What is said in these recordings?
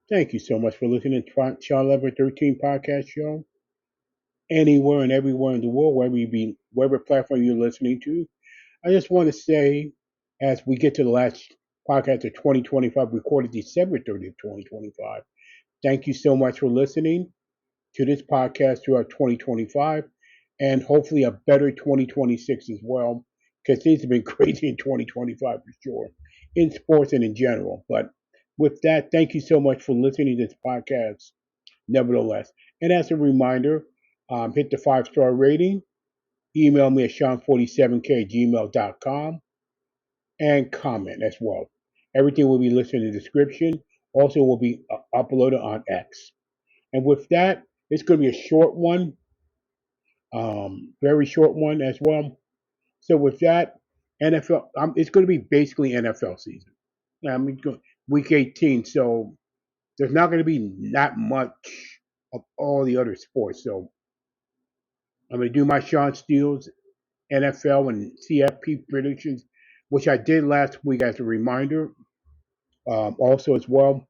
Thank you so much for listening to Shawn1113 podcast show. Anywhere and everywhere in the world, wherever platform you're listening to. I just want to say, as we get to the last podcast of 2025, recorded December 30th, 2025, thank you so much for listening to this podcast throughout 2025 and hopefully a better 2026 as well, because things have been crazy in 2025 for sure, in sports and in general. But with that, thank you so much for listening to this podcast, nevertheless. And as a reminder, hit the 5-star rating, email me at Shawn47k@gmail.com, and comment as well. Everything will be listed in the description. Also, will be uploaded on X. And with that, it's going to be a short one, very short one as well. So with that, NFL, it's going to be basically NFL season. I mean, week 18. So there's not going to be that much of all the other sports. So I'm going to do my Sean Steele's NFL and CFP predictions, which I did last week as a reminder, also as well.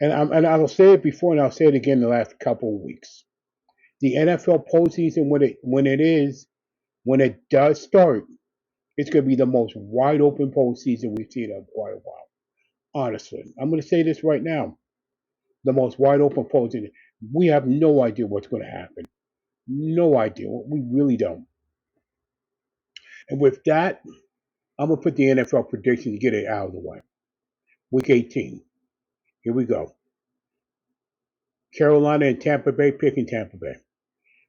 And I'll say it before and I'll say it again the last couple of weeks. The NFL postseason, when it does start, it's going to be the most wide open postseason we've seen in quite a while. Honestly, I'm going to say this right now: the most wide open postseason. We have no idea what's going to happen. No idea. We really don't. And with that, I'm going to put the NFL prediction to get it out of the way. Week 18. Here we go. Carolina and Tampa Bay picking Tampa Bay.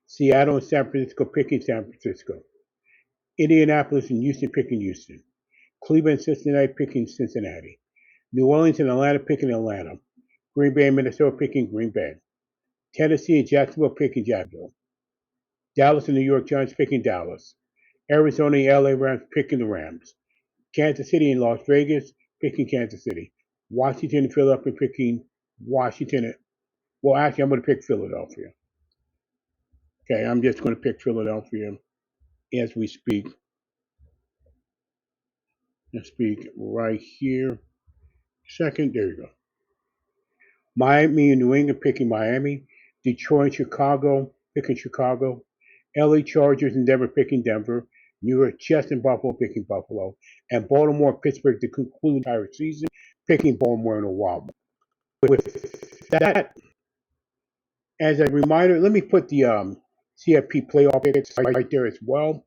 Seattle and San Francisco picking San Francisco. Indianapolis and Houston picking Houston. Cleveland and Cincinnati picking Cincinnati. New Orleans and Atlanta picking Atlanta. Green Bay and Minnesota picking Green Bay. Tennessee and Jacksonville picking Jacksonville. Dallas and New York Giants picking Dallas. Arizona and LA Rams picking the Rams. Kansas City and Las Vegas picking Kansas City. Washington and Philadelphia picking Washington. Well, actually, I'm going to pick Philadelphia. Okay, I'm just going to pick Philadelphia as we speak. Let's speak right here. Second, there you go. Miami and New England picking Miami. Detroit and Chicago picking Chicago. LA Chargers and Denver picking Denver. New York Jets and Buffalo picking Buffalo. And Baltimore, Pittsburgh to conclude the entire season picking Baltimore in a while. With that, as a reminder, let me put the CFP playoff tickets right there as well.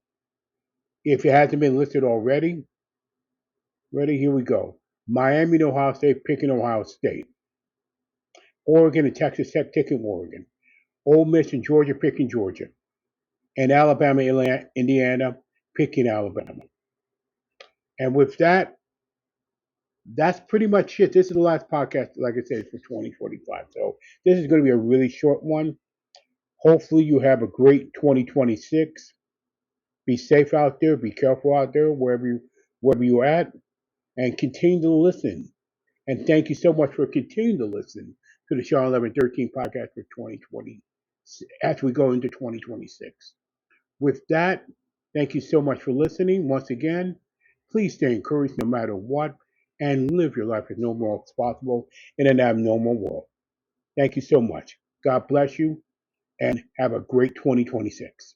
If it hasn't been listed already, ready, here we go. Miami and Ohio State picking Ohio State. Oregon and Texas Tech picking Oregon. Ole Miss and Georgia picking Georgia. And Alabama and Indiana picking Alabama. And with that, that's pretty much it. This is the last podcast, like I said, for 2045. So this is going to be a really short one. Hopefully you have a great 2026. Be safe out there. Be careful out there, wherever you're at. And continue to listen. And thank you so much for continuing to listen to the Shawn1113 podcast for 2020 as we go into 2026. With that, thank you so much for listening. Once again, please stay encouraged no matter what and live your life as normal as possible in an abnormal world. Thank you so much. God bless you and have a great 2026.